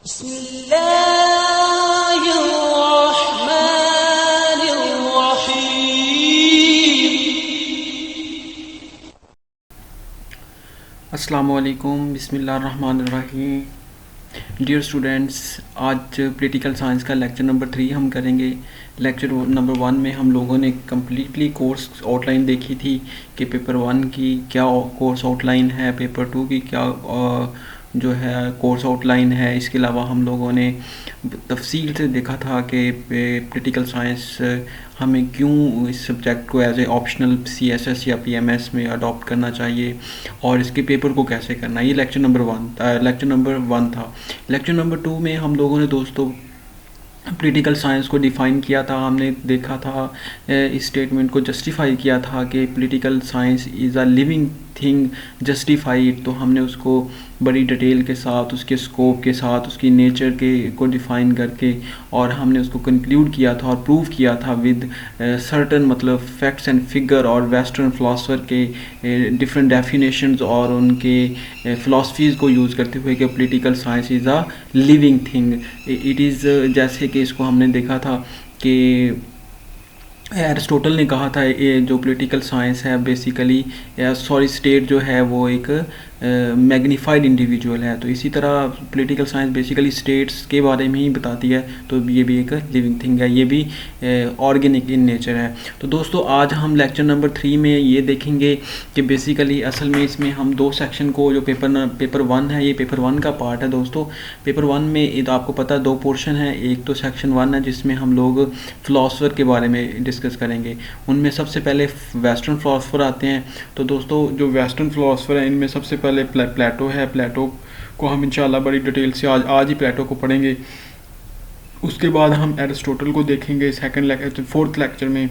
अस्सलामुअलैकुम बिस्मिल्लाहिर्रहमानिर्रहीम। Dear students, आज पॉलिटिकल साइंस का लेक्चर नंबर 3 हम करेंगे। लेक्चर नंबर 1 में हम लोगों ने कम्प्लीटली कोर्स आउटलाइन देखी थी कि पेपर 1 की क्या कोर्स आउटलाइन है, पेपर 2 की क्या जो है कोर्स आउटलाइन है। इसके अलावा हम लोगों ने तफसील से देखा था कि पॉलिटिकल साइंस हमें क्यों इस सब्जेक्ट को एज ए ऑप्शनल CSS या PMS में अडॉप्ट करना चाहिए और इसके पेपर को कैसे करना है। ये लेक्चर नंबर 1 था। लेक्चर नंबर 2 में हम लोगों ने दोस्तों पॉलिटिकल साइंस को डिफ़ाइन किया था। हमने देखा था, इस स्टेटमेंट को जस्टिफाई किया था कि political science is a living thing justified. तो हमने उसको बड़ी डिटेल के साथ, उसके स्कोप के साथ, उसकी नेचर के को डिफ़ाइन करके और हमने उसको कंक्लूड किया था और प्रूव किया था विद सर्टन मतलब फैक्ट्स एंड फिगर और वेस्टर्न फ़िलासफ़र के डिफरेंट डेफिनेशंस और उनके फ़िलासफ़ीज़ को यूज़ करते हुए कि political science is a living thing. It is जैसे कि इसको हमने देखा था कि एरिस्टोटल ने कहा था ये जो पॉलिटिकल साइंस है बेसिकली स्टेट जो है वो एक मैग्नीफाइड इंडिविजुअल है। तो इसी तरह पॉलिटिकल साइंस बेसिकली स्टेट्स के बारे में ही बताती है। तो ये भी एक लिविंग थिंग है, ये भी ऑर्गेनिक इन नेचर है। तो दोस्तों आज हम लेक्चर नंबर 3 में ये देखेंगे कि बेसिकली असल में इसमें हम दो सेक्शन को, जो पेपर 1 है, ये पेपर 1 का पार्ट है दोस्तों। पेपर 1 में तो आपको पता है 2 पोर्शन है। एक तो सेक्शन 1 है जिसमें हम लोग फ़िलासफ़र के बारे में डिस्कस करेंगे। उनमें सबसे पहले वेस्टर्न फ़िलासफ़र आते हैं। तो दोस्तों जो वेस्टर्न फ़िलासफ़र हैं इनमें सबसे पहले प्लेटो है। प्लेटो को हम इंशाल्लाह बड़ी डिटेल से आज ही प्लेटो को पढ़ेंगे। उसके बाद हम एरिस्टोटल को देखेंगे फोर्थ लेक्चर में।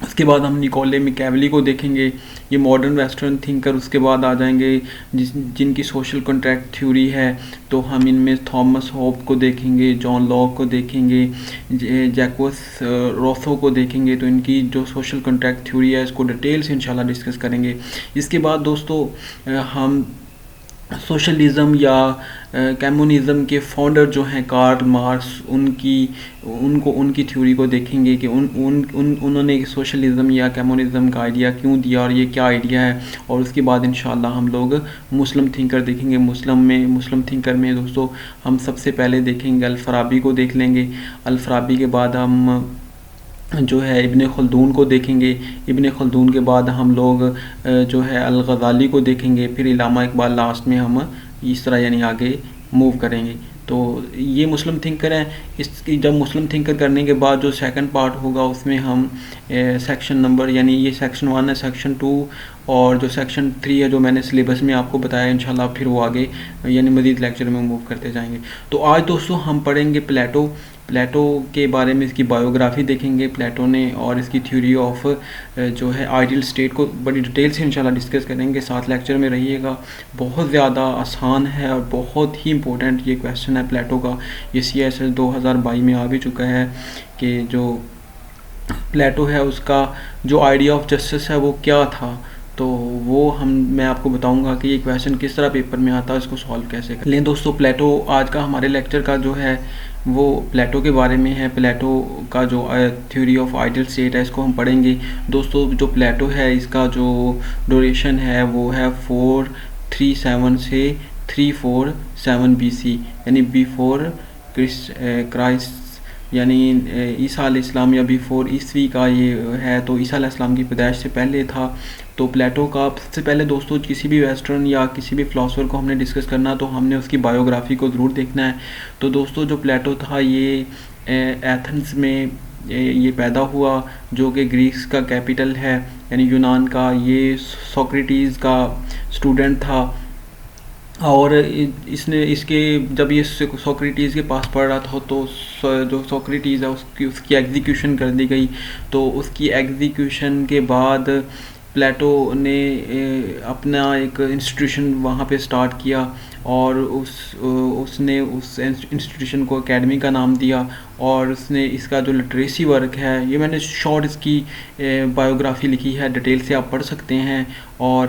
उसके बाद हम निकोले मैकियावेली को देखेंगे, ये मॉडर्न वेस्टर्न थिंकर। उसके बाद आ जाएंगे जिनकी सोशल कॉन्ट्रैक्ट थ्योरी है। तो हम इनमें थॉमस होब्स को देखेंगे, जॉन लॉक को देखेंगे, जैकोस रोसो को देखेंगे। तो इनकी जो सोशल कॉन्ट्रैक्ट थ्योरी है इसको डिटेल से इंशाल्लाह डिस्कस करेंगे। इसके बाद दोस्तों हम सोशलिज़म या कम्युनिज़म के फाउंडर जो हैं कार्ल मार्क्स, उनकी थ्योरी को देखेंगे कि उन्होंने सोशलिज़म या कम्युनिज़म का आइडिया क्यों दिया और ये क्या आइडिया है। और उसके बाद इंशाल्लाह हम लोग मुस्लिम थिंकर देखेंगे। मुस्लिम थिंकर में दोस्तों हम सबसे पहले देखेंगे अल-फ़ाराबी को देख लेंगे। अल-फ़ाराबी के बाद हम जो है इब्ने खल्दून को देखेंगे। इब्ने खल्दून के बाद हम लोग जो है अल-ग़ज़ाली को देखेंगे। फिर इल्लामा इक़बाल लास्ट में हम इस तरह यानी आगे मूव करेंगे। तो ये मुस्लिम थिंकर हैं। इसकी जब मुस्लिम थिंकर करने के बाद जो सेकंड पार्ट होगा उसमें हम सेक्शन नंबर, यानी ये सेक्शन 1 है, सेक्शन 2 और जो सेक्शन 3 है जो मैंने सिलेबस में आपको बताया, इंशाल्लाह फिर वो आगे यानी मज़ीद लेक्चर में मूव करते जाएंगे। तो आज दोस्तों हम पढ़ेंगे प्लेटो के बारे में, इसकी बायोग्राफ़ी देखेंगे प्लेटो ने, और इसकी थ्योरी ऑफ जो है आइडियल स्टेट को बड़ी डिटेल से इंशाल्लाह डिस्कस करेंगे। साथ लेक्चर में रहिएगा। बहुत ज़्यादा आसान है और बहुत ही इम्पोर्टेंट ये क्वेश्चन है प्लेटो का। ये CSS 2022 में आ भी चुका है कि जो प्लेटो है उसका जो आइडिया ऑफ जस्टिस है वो क्या था। तो वो मैं आपको बताऊंगा कि ये क्वेश्चन किस तरह पेपर में आता है, इसको सॉल्व कैसे करें। लेकिन दोस्तों प्लेटो आज का हमारे लेक्चर का जो है वो प्लेटो के बारे में है। प्लेटो का जो थ्योरी ऑफ आइडियल स्टेट है इसको हम पढ़ेंगे। दोस्तों जो प्लेटो है इसका जो ड्यूरेशन है वो है 437 से 347 BC, यानी बिफोर क्राइस्ट, यानी ईसा अलैहिस्सलाम या बिफोर ईस्वी का ये है। तो ईसा अलैहिस्सलाम की पैदाइश से पहले था। तो प्लेटो का सबसे पहले दोस्तों किसी भी वेस्टर्न या किसी भी फ़िलासफ़र को हमने डिस्कस करना तो हमने उसकी बायोग्राफ़ी को ज़रूर देखना है। तो दोस्तों जो प्लेटो था ये एथेंस में ये पैदा हुआ, जो कि ग्रीस का कैपिटल है यानी यूनान का। ये सोक्रेटिस का स्टूडेंट था और इसके जब ये सोक्रेटिस के पास पढ़ रहा था तो जो सोक्रेटिस है उसकी एग्जीक्यूशन कर दी गई। तो उसकी एग्जीक्यूशन के बाद प्लेटो ने अपना एक इंस्टीट्यूशन वहाँ पे स्टार्ट किया और उसने उस इंस्टीट्यूशन को एकेडमी का नाम दिया। और उसने इसका जो लिटरेसी वर्क है, ये मैंने शॉर्ट इसकी बायोग्राफ़ी लिखी है, डिटेल से आप पढ़ सकते हैं। और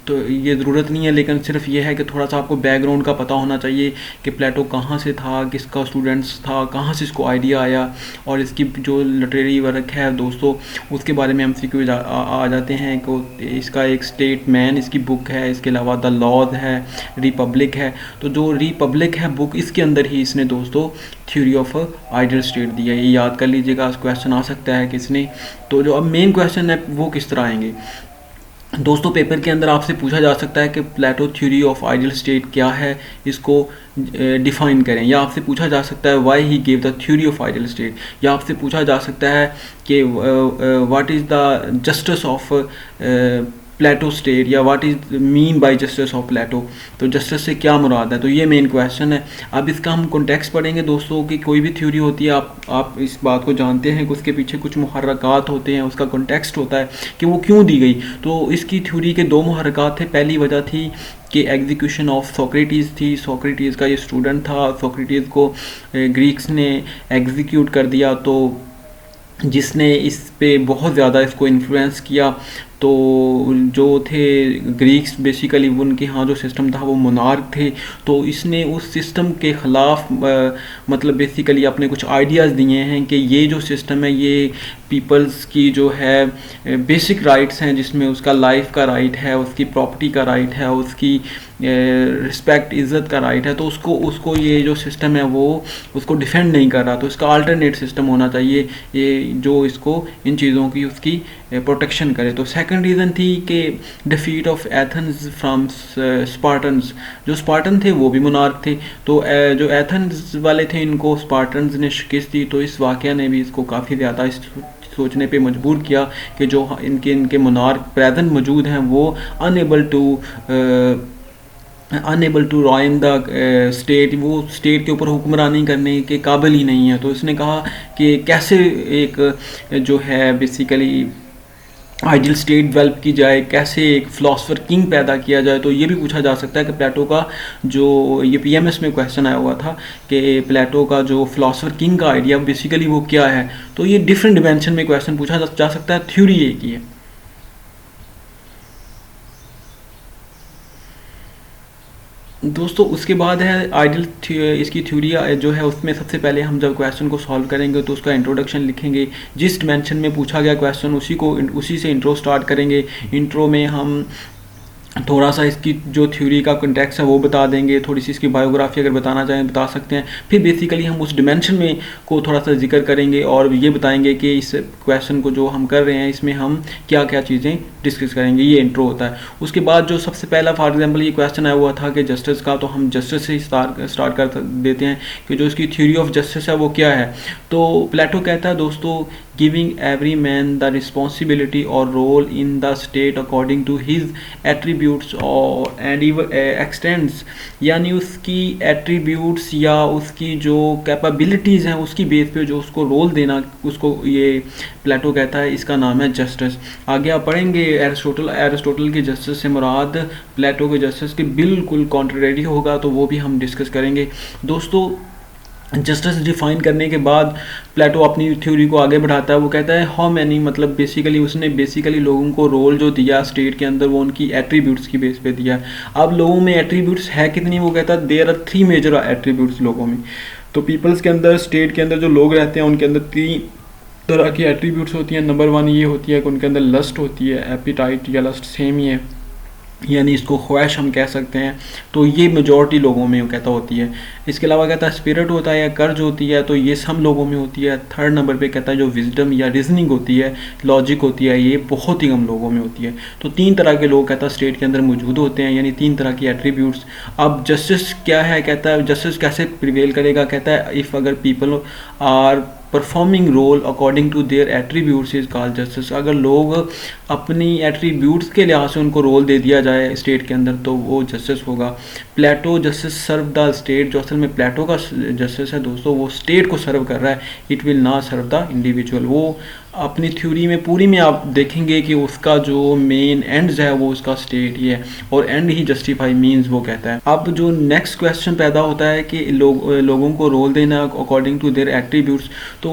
तो ये ज़रूरत नहीं है, लेकिन सिर्फ ये है कि थोड़ा सा आपको बैकग्राउंड का पता होना चाहिए कि प्लेटो कहाँ से था, किसका स्टूडेंट्स था, कहाँ से इसको आइडिया आया, और इसकी जो लिटरेरी वर्क है दोस्तों उसके बारे में MCQ आ जाते हैं। कि इसका एक स्टेटमैन इसकी बुक है, इसके अलावा द लॉज है, रिपब्लिक है। तो जो रिपब्लिक है बुक, इसके अंदर ही इसने दोस्तों थ्योरी ऑफ आइडियल स्टेट दिया है। ये याद कर लीजिएगा, क्वेश्चन आ सकता है किसने। तो जो अब मेन क्वेश्चन है वो किस तरह आएंगे दोस्तों, पेपर के अंदर आपसे पूछा जा सकता है कि प्लेटो थ्योरी ऑफ आइडियल स्टेट क्या है, इसको डिफाइन करें। या आपसे पूछा जा सकता है why he gave the theory of ideal state. या आपसे पूछा जा सकता है कि what is the justice of Plato state, या what is mean by justice of Plato. तो जस्टिस से क्या मुराद है, तो ये मेन क्वेश्चन है। अब इसका हम कॉन्टेक्स्ट पढ़ेंगे दोस्तों कि कोई भी थ्योरी होती है, आप इस बात को जानते हैं कि उसके पीछे कुछ मुहर्रकात होते हैं, उसका कॉन्टेक्स्ट होता है कि वो क्यों दी गई। तो इसकी थ्योरी के दो मुहर्रकात थे। पहली वजह थी कि एग्जीक्यूशन ऑफ सोक्रेटिस थी। सोक्रेटिस का ये स्टूडेंट था, सोक्रेटिस को ग्रीक्स ने एग्जीक्यूट कर दिया, तो जिसने इस पे बहुत ज़्यादा इसको इन्फ्लुएंस किया। तो जो थे ग्रीक्स बेसिकली उनके यहाँ जो सिस्टम था वो मोनार्क थे, तो इसने उस सिस्टम के ख़िलाफ़ मतलब बेसिकली अपने कुछ आइडियाज़ दिए हैं कि ये जो सिस्टम है ये पीपल्स की जो है बेसिक राइट्स हैं, जिसमें उसका लाइफ का राइट है, उसकी प्रॉपर्टी का राइट है, उसकी रिस्पेक्ट इज़्ज़त का राइट है। तो उसको ये जो सिस्टम है वो उसको डिफेंड नहीं कर रहा। तो इसका अल्टरनेट सिस्टम होना चाहिए ये जो इसको इन चीज़ों की उसकी प्रोटेक्शन करे। तो सेकंड रीज़न थी कि defeat of Athens from Spartans. जो स्पार्टन थे वो भी मोनार्क थे, तो जो एथेंस वाले थे इनको स्पार्टन्स ने शिकस्त दी। तो इस वाक़या ने भी इसको काफ़ी ज़्यादा सोचने पे मजबूर किया कि जो इनके मोनार्क प्रेजेंट मौजूद हैं वो अनएबल टू रॉइन द स्टेट, वो स्टेट के ऊपर हुक्मरानी करने के काबिल ही नहीं है। तो इसने कहा कि कैसे एक जो है बेसिकली आइडियल स्टेट डेवलप की जाए, कैसे एक फ़िलासफ़र किंग पैदा किया जाए। तो ये भी पूछा जा सकता है कि प्लेटो का जो ये PMS में क्वेश्चन आया हुआ था कि प्लेटो का जो फ़िलासफ़र किंग का आइडिया बेसिकली वो क्या है। तो ये डिफरेंट डिमेंशन में क्वेश्चन पूछा जा सकता है, थ्योरी एक ही है। दोस्तों उसके बाद है आइडियल इसकी थ्योरी जो है उसमें सबसे पहले हम जब क्वेश्चन को सॉल्व करेंगे तो उसका इंट्रोडक्शन लिखेंगे। जिस डिमेंशन में पूछा गया क्वेश्चन उसी से इंट्रो स्टार्ट करेंगे। इंट्रो में हम थोड़ा सा इसकी जो थ्योरी का कॉन्टेक्स्ट है वो बता देंगे, थोड़ी सी इसकी बायोग्राफी अगर बताना चाहें बता सकते हैं। फिर बेसिकली हम उस डिमेंशन में को थोड़ा सा जिक्र करेंगे और ये बताएंगे कि इस क्वेश्चन को जो हम कर रहे हैं इसमें हम क्या क्या चीज़ें डिस्कस करेंगे। ये इंट्रो होता है। उसके बाद जो सबसे पहला फॉर एग्जांपल ये क्वेश्चन आया हुआ था कि जस्टिस का, तो हम जस्टिस से ही स्टार्ट कर देते हैं कि जो इसकी थ्योरी ऑफ जस्टिस है वो क्या है। तो प्लेटो कहता है दोस्तों, giving every man the responsibility और role in the state according to his attributes और एंड एक्सटेंड्स, यानी उसकी एट्रीब्यूट्स या उसकी जो कैपेबिलिटीज़ हैं उसकी बेस पे जो उसको रोल देना, उसको ये प्लेटो कहता है इसका नाम है जस्टिस। आगे आप पढ़ेंगे एरिस्टोटल के जस्टिस से मुराद प्लेटो के जस्टिस के बिल्कुल कॉन्ट्रेरी होगा, तो वो भी हम डिस्कस करेंगे। दोस्तों जस्टिस डिफाइन करने के बाद प्लेटो अपनी थ्योरी को आगे बढ़ाता है। वो कहता है हाउ मैनी, मतलब बेसिकली उसने लोगों को रोल जो दिया स्टेट के अंदर वो उनकी एट्रीब्यूट्स की बेस पे दिया। अब लोगों में एट्रीब्यूट्स है कितनी, वो कहता है देयर आर 3 मेजर एट्रीब्यूट्स लोगों में। तो पीपल्स के अंदर, स्टेट के अंदर जो लोग रहते हैं उनके अंदर 3 तरह की एट्रीब्यूट्स होती हैं। नंबर 1 ये होती है कि उनके अंदर लस्ट होती है, एपिटाइट या लस्ट सेम ही है, यानी इसको ख्वाहिश हम कह सकते हैं। तो ये मेजॉरिटी लोगों में कहता होती है। इसके अलावा कहता है स्पिरिट होता है या कर्ज होती है, तो ये सब लोगों में होती है। थर्ड नंबर पे कहता है जो विजडम या रीजनिंग होती है, लॉजिक होती है, ये बहुत ही कम लोगों में होती है। तो 3 तरह के लोग कहता है स्टेट के अंदर मौजूद होते हैं, यानी 3 तरह की एट्रीब्यूट्स। अब जस्टिस क्या है, कहता है जस्टिस कैसे प्रिवेल करेगा, कहता है इफ़ अगर people are performing role according to their attributes is called justice. अगर लोग अपनी एट्रीब्यूट्स के लिहाज से उनको रोल दे दिया जाए स्टेट के अंदर तो वो जस्टिस होगा। प्लेटो जस्टिस सर्व द स्टेट, जो असल में प्लेटो का जस्टिस है दोस्तों वो स्टेट को सर्व कर रहा है, it will not serve the individual. वो अपनी थ्योरी में पूरी में आप देखेंगे कि उसका जो मेन एंड्स है वो उसका स्टेट ही है और एंड ही जस्टिफाई मीन्स वो कहता है। अब जो नेक्स्ट क्वेश्चन पैदा होता है कि लोगों को रोल देना अकॉर्डिंग टू देयर एट्रीब्यूट्स, तो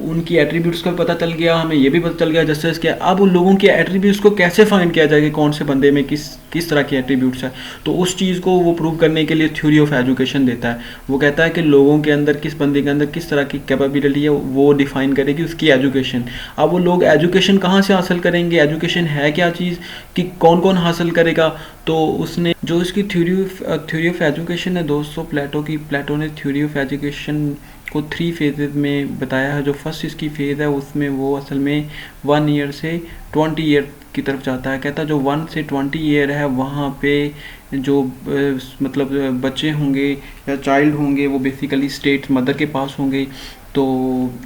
उनकी एट्रीब्यूट्स का पता चल गया, हमें ये भी पता चल गया जस्टिस क्या। अब उन लोगों के एट्रीब्यूट्स को कैसे फाइंड किया जाएगा, कौन से बंदे में किस तरह की एट्रीब्यूट्स है, तो उस चीज़ को वो प्रूव करने के लिए थ्योरी ऑफ एजुकेशन देता है। वो कहता है कि लोगों के अंदर, किस बंदे के अंदर किस तरह की कैपेबिलिटी है, वो डिफाइन करेगी उसकी एजुकेशन। अब वो लोग एजुकेशन कहाँ से हासिल करेंगे, एजुकेशन है क्या चीज़, कि कौन कौन हासिल करेगा। तो उसने जो इसकी थ्योरी ऑफ एजुकेशन है दोस्तों, प्लेटो ने थ्योरी ऑफ एजुकेशन को 3 फेजेज में बताया है। जो फर्स्ट इसकी फेज़ है उसमें वो असल में 1 ईयर से 20 ईयर की तरफ जाता है। कहता है जो 1 से 20 ईयर है वहाँ पे जो मतलब बच्चे होंगे या चाइल्ड होंगे वो बेसिकली स्टेट मदर के पास होंगे। तो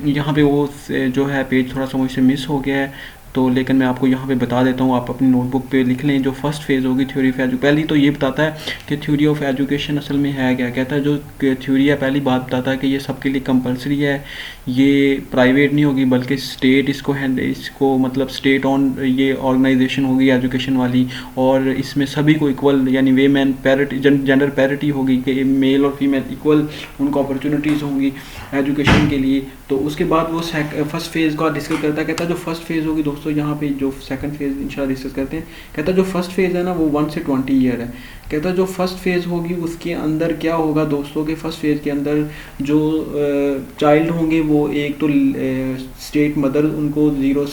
यहाँ पे वो जो है पेज थोड़ा सा मुझसे मिस हो गया है, तो लेकिन मैं आपको यहाँ पे बता देता हूँ, आप अपनी नोटबुक पे लिख लें। जो फर्स्ट फेज़ होगी थ्योरी ऑफ एजुकेशन, पहली तो ये बताता है कि थ्योरी ऑफ एजुकेशन असल में है क्या। कहता है जो थ्योरी है पहली बात बताता है कि ये सबके लिए कंपलसरी है, ये प्राइवेट नहीं होगी बल्कि स्टेट इसको मतलब स्टेट ऑन ये ऑर्गेनाइजेशन होगी एजुकेशन वाली, और इसमें सभी को इक्वल यानी वे मैन पैरिटी जेंडर पैरिटी होगी कि मेल और फीमेल इक्वल उनको अपॉर्चुनिटीज़ होंगी एजुकेशन के लिए। तो उसके बाद वो फर्स्ट फेज़ का डिस्कस करता है। कहता है जो फर्स्ट फेज़ होगी दोस्तों, यहाँ पे जो सेकंड फेज़ इंशाल्लाह डिस्कस करते हैं। कहता है जो फर्स्ट फेज़ है ना वो 1 से 20 ईयर है। कहता है जो फर्स्ट फेज़ होगी उसके अंदर क्या होगा दोस्तों के फर्स्ट फेज़ के अंदर जो चाइल्ड होंगे वो एक तो स्टेट मदर उनको 0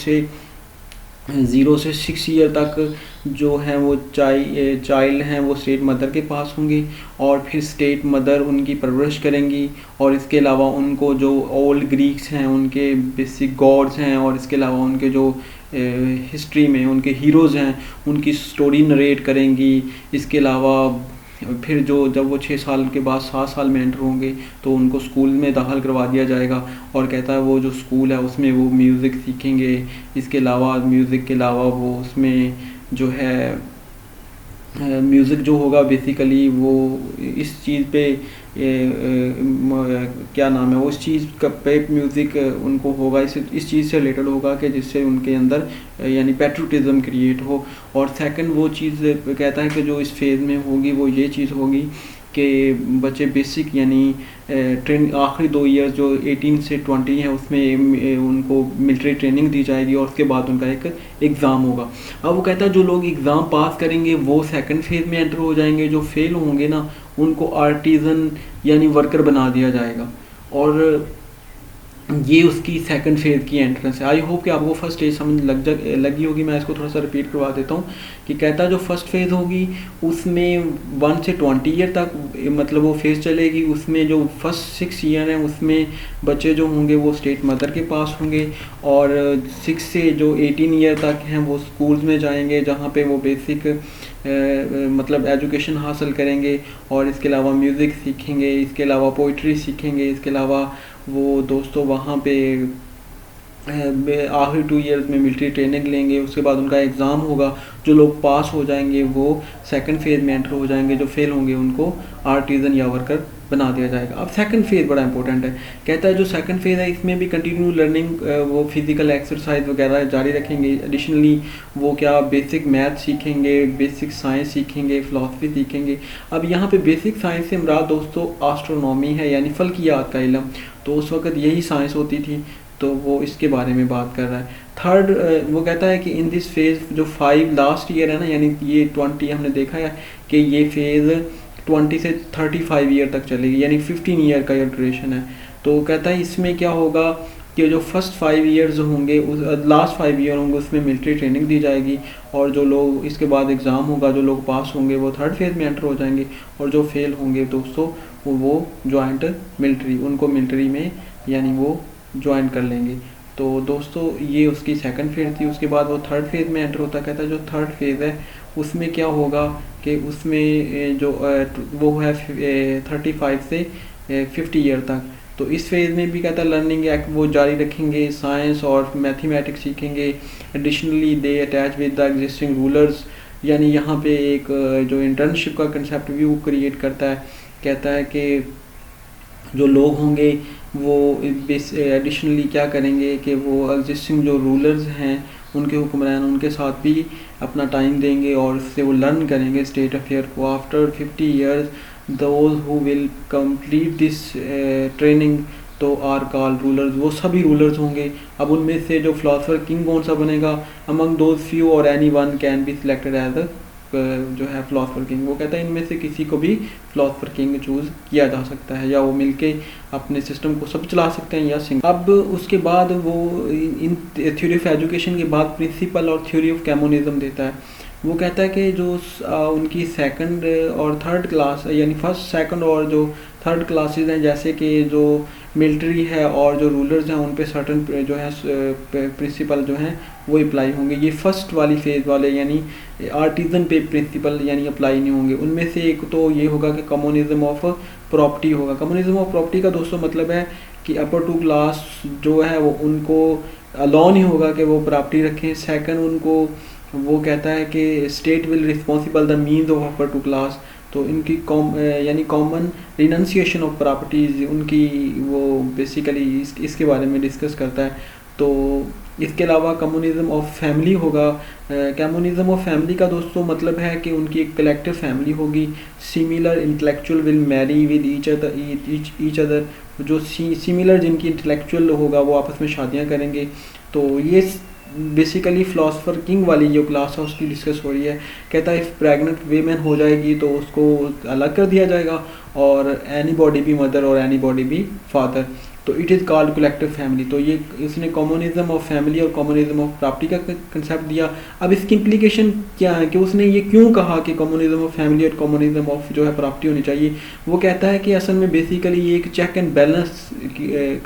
से 6 ईयर तक जो है वो चाइल्ड हैं वो स्टेट मदर के पास होंगी, और फिर स्टेट मदर उनकी परवरिश करेंगी। और इसके अलावा उनको जो ओल्ड ग्रीक्स हैं उनके बेसिक गॉड्स हैं, और इसके अलावा उनके जो हिस्ट्री में उनके हीरोज़ हैं उनकी स्टोरी नरेट करेंगी। इसके अलावा फिर जब वो 6 साल के बाद 7 साल में एंटर होंगे तो उनको स्कूल में दाखिल करवा दिया जाएगा। और कहता है वो जो स्कूल है उसमें वो म्यूज़िक सीखेंगे। इसके अलावा म्यूज़िक के अलावा वो उसमें जो है म्यूज़िक जो होगा बेसिकली वो इस चीज़ पे क्या नाम है वो इस चीज़ का पे म्यूज़िक उनको होगा, इस चीज़ से रिलेटेड होगा कि जिससे उनके अंदर यानी पैट्रियोटिज़म क्रिएट हो। और सेकंड वो चीज़ कहता है कि जो इस फेज़ में होगी वो ये चीज़ होगी कि बच्चे बेसिक यानी आखिरी 2 ईयर्स जो 18 से 20 है उसमें उनको मिलिट्री ट्रेनिंग दी जाएगी, और उसके बाद उनका एक एग्ज़ाम होगा। अब वो कहता है जो लोग एग्ज़ाम पास करेंगे वो सेकंड फेज़ में एंटर हो जाएंगे, जो फेल होंगे ना उनको आर्टिज़न यानी वर्कर बना दिया जाएगा। और ये उसकी सेकंड फेज़ की एंट्रेंस है। आई होप कि आपको फर्स्ट स्टेज समझ लगी होगी। मैं इसको थोड़ा सा रिपीट करवा देता हूँ कि कहता है जो फर्स्ट फेज़ होगी उसमें 1 से 20 ईयर तक मतलब वो फेज़ चलेगी। उसमें जो फर्स्ट 6 ईयर हैं उसमें बच्चे जो होंगे वो स्टेट मदर के पास होंगे, और 6 से जो 18 ईयर तक हैं वो स्कूल्स में जाएंगे जहाँ पे वो बेसिक मतलब एजुकेशन हासिल करेंगे। और इसके अलावा म्यूज़िक सीखेंगे, इसके अलावा पोइट्री सीखेंगे, इसके अलावा वो दोस्तों वहाँ पे आखिरी 2 ईयर्स में मिलिट्री ट्रेनिंग लेंगे। उसके बाद उनका एग्ज़ाम होगा। जो लोग पास हो जाएंगे वो सेकंड फेज़ में एंटर हो जाएंगे, जो फेल होंगे उनको आर्टिज़न या वर्कर बना दिया जाएगा। अब सेकंड फेज़ बड़ा इंपॉर्टेंट है। कहता है जो सेकंड फेज़ है इसमें भी कंटिन्यू लर्निंग वो फिज़िकल एक्सरसाइज वगैरह जारी रखेंगे। एडिशनली वो क्या बेसिक मैथ सीखेंगे, बेसिक साइंस सीखेंगे, फ़िलासफ़ी सीखेंगे। अब यहाँ पे बेसिक साइंस से मुराद दोस्तों एस्ट्रोनॉमी है यानी फ़ल्कियात का इल्म। तो उस वक्त यही साइंस होती थी, तो वो इसके बारे में बात कर रहा है। थर्ड वो कहता है कि इन दिस फेज़ जो 5 लास्ट ईयर है ना यानी ये 20 हमने देखा है कि ये फेज़ 20 से 35 ईयर तक चलेगी यानी 15 ईयर का ये ड्यूरेशन है। तो कहता है इसमें क्या होगा कि जो फर्स्ट 5 ईयर्स होंगे उस लास्ट 5 ईयर होंगे उसमें मिलिट्री ट्रेनिंग दी जाएगी, और जो लोग इसके बाद एग्ज़ाम होगा जो लोग पास होंगे वो थर्ड फेज़ में एंटर हो जाएंगे, और जो फेल होंगे दोस्तों वो जॉइंट मिलिट्री उनको मिलिट्री में यानी वो ज्वाइन कर लेंगे। तो दोस्तों ये उसकी सेकंड फेज़ थी। उसके बाद वो थर्ड फेज़ में एंटर होता। कहता है जो थर्ड फेज़ है उसमें क्या होगा कि उसमें जो वो है 35 से 50 ईयर तक। तो इस फेज़ में भी कहता है लर्निंग वो जारी रखेंगे, साइंस और मैथमेटिक्स सीखेंगे। Additionally they attach with the existing rulers यानी यहाँ पे एक जो इंटर्नशिप का कंसेप्ट भी वो क्रिएट करता है। कहता है कि जो लोग होंगे वो एडिशनली क्या करेंगे कि वो एग्जिस्टिंग जो रूलर्स हैं उनके हुक्मरान उनके साथ भी अपना टाइम देंगे और उससे वो लर्न करेंगे स्टेट अफेयर को। After 50 years those who will complete this training तो आर कॉल्ड रूलर्स, वो सभी रूलर्स होंगे। अब उनमें से जो फिलोसफर किंग कौन सा बनेगा, अमंग दोज फ्यू और any one can be selected as a जो है फिलोसफर किंग। वो कहता है इनमें से किसी को भी फिलोसफर किंग चूज़ किया जा सकता है, या वो मिलके अपने सिस्टम को सब चला सकते हैं या सिंगल। अब उसके बाद वो इन थ्योरी ऑफ एजुकेशन के बाद प्रिंसिपल और थ्योरी ऑफ कम्युनिज्म देता है। वो कहता है कि जो उनकी सेकंड और थर्ड क्लास, यानी फर्स्ट सेकंड और जो थर्ड क्लासेस हैं, जैसे कि जो मिलिट्री है और जो रूलर्स हैं, उन पे सर्टन जो है प्रिंसिपल जो हैं वो अप्लाई होंगे। ये फर्स्ट वाली फेज़ वाले यानी आर्टिजन पे प्रिंसिपल यानी अप्लाई नहीं होंगे। उनमें से एक तो ये होगा कि कम्युनिज्म ऑफ प्रॉपर्टी होगा। कम्युनिज्म ऑफ प्रॉपर्टी का दोस्तों मतलब है कि अपर टू क्लास जो है वो उनको अलाउ नहीं होगा कि वो प्रॉपर्टी रखें। सेकंड, उनको वो कहता है कि state will responsible the means of upper two class, तो इनकी यानी कॉमन रिनंसिएशन ऑफ प्रॉपर्टीज़ उनकी वो बेसिकली इसके बारे में डिस्कस करता है। तो इसके अलावा कम्युनिज्म ऑफ फैमिली होगा। कम्युनिज्म ऑफ फैमिली का दोस्तों मतलब है कि उनकी एक कलेक्टिव फैमिली होगी। Similar intellectual will marry with each other, जो सिमिलर जिनकी इंटेलेक्चुअल होगा वो आपस में शादियाँ करेंगे। तो ये बेसिकली फिलोसफर किंग वाली जो क्लास है उसकी डिस्कस हो रही है। कहता है इफ़ प्रेग्नेंट वीमेन हो जाएगी तो उसको अलग कर दिया जाएगा, और एनी बॉडी भी मदर और एनी बॉडी भी फादर, तो it is called collective family. तो ये इसने कम्युनिज्म ऑफ फैमिली और कम्युनिज्म ऑफ प्रॉपर्टी का कंसेप्ट दिया। अब इसकी इम्प्लीकेशन क्या है कि उसने ये क्यों कहा कि कम्युनिज्म ऑफ फैमिली और कम्युनिज्म ऑफ जो है प्रॉपर्टी होनी चाहिए। वो कहता है कि असल में बेसिकली ये एक चेक एंड बैलेंस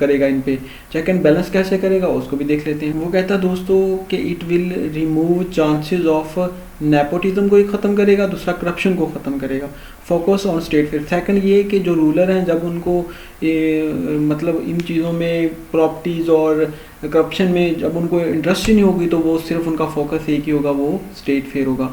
करेगा इन पे। चेक एंड बैलेंस कैसे करेगा उसको भी देख लेते हैं। वो कहता है दोस्तों कि it will remove chances of nepotism को ख़त्म करेगा, दूसरा करप्शन को ख़त्म करेगा। Focus on state. फिर सेकंड ये कि जो रूलर हैं जब उनको मतलब इन चीज़ों में प्रॉपर्टीज़ और करप्शन में जब उनको इंटरेस्ट ही नहीं होगी तो वो सिर्फ उनका फोकस एक ही होगा, वो स्टेट फेयर होगा।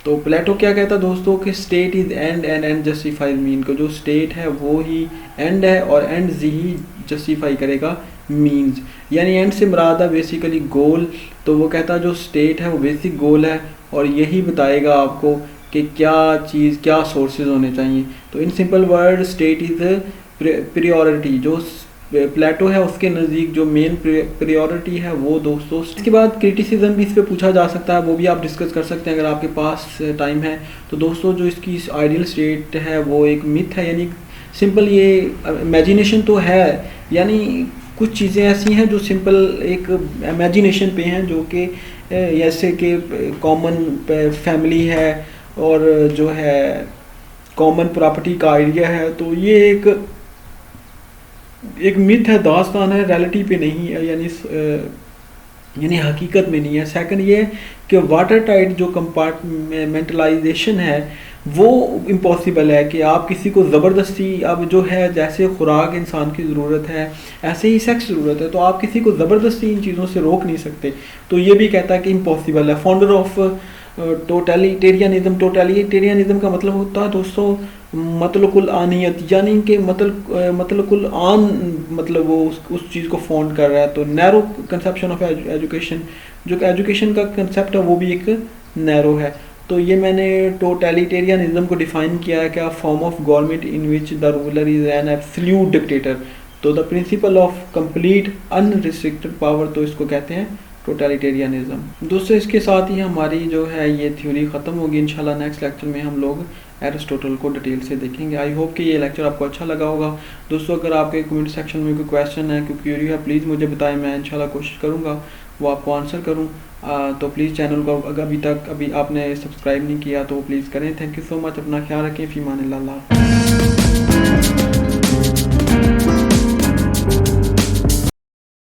तो प्लेटो क्या कहता है दोस्तों कि state is and and and justifies mean को, जो स्टेट है वो ही एंड है और एंड ही जस्टिफाई करेगा मीन्स, यानी एंड से मुराद है बेसिकली गोल। तो वो कहता है जो स्टेट है वो बेसिक गोल है और यही बताएगा आपको कि क्या चीज़ क्या सोर्सेज होने चाहिए। तो in simple word state is priority. जो प्लेटो है उसके नज़दीक जो मेन प्रियोरिटी है वो दोस्तों। इसके बाद क्रिटिसिज्म भी इस पे पूछा जा सकता है, वो भी आप डिस्कस कर सकते हैं अगर आपके पास टाइम है। तो दोस्तों जो इसकी आइडियल स्टेट है वो एक मिथ है, यानी सिंपल ये इमेजिनेशन तो है, यानी कुछ चीज़ें ऐसी हैं जो सिंपल एक इमेजिनेशन पे हैं, जो कि जैसे कि कॉमन फैमिली है और जो है कॉमन प्रॉपर्टी का आइडिया है। तो ये एक मिथ है, दास्तान है, रियलिटी पे नहीं है, यानी हकीकत में नहीं है। सेकंड ये कि वाटर टाइट जो कंपार्टमेंटलाइजेशन है वो इम्पॉसिबल है कि आप किसी को ज़बरदस्ती, अब जो है जैसे खुराक इंसान की ज़रूरत है ऐसे ही सेक्स ज़रूरत है, तो आप किसी को ज़बरदस्ती इन चीज़ों से रोक नहीं सकते। तो ये भी कहता है कि इम्पॉसिबल है। फाउंडर ऑफ टोटलिटेरियनिज्म का मतलब होता है दोस्तों मतलकुल आनियत, यानी कि मतलकुल आन, मतलब वो उस चीज़ को फाउंड कर रहा है। तो नैरो कंसेप्शन ऑफ एजुकेशन, जो एजुकेशन का कंसेप्ट है वो भी एक नैरो है। तो ये मैंने टोटलिटेरियनिज्म को डिफाइन किया है क्या, form of government in which the ruler is an absolute dictator. तो the principle of complete unrestricted power, तो इसको कहते हैं टोटलिटेरियनिज्म। दोस्तों इसके साथ ही हमारी जो है ये थ्योरी ख़त्म होगी। इंशाल्लाह नेक्स्ट लेक्चर में हम लोग एरिस्टोटल को डिटेल से देखेंगे। आई होप कि ये लेक्चर आपको अच्छा लगा होगा। दोस्तों अगर आपके कमेंट सेक्शन में कोई क्वेश्चन है, कोई क्वेरी है, प्लीज़ मुझे बताएं, मैं इंशाल्लाह कोशिश करूँगा वो आपको आंसर करूँ। तो प्लीज़ चैनल को अभी आपने सब्सक्राइब नहीं किया तो प्लीज़ करें। थैंक यू सो मच, अपना ख्याल रखें। फ़ी अमान अल्लाह।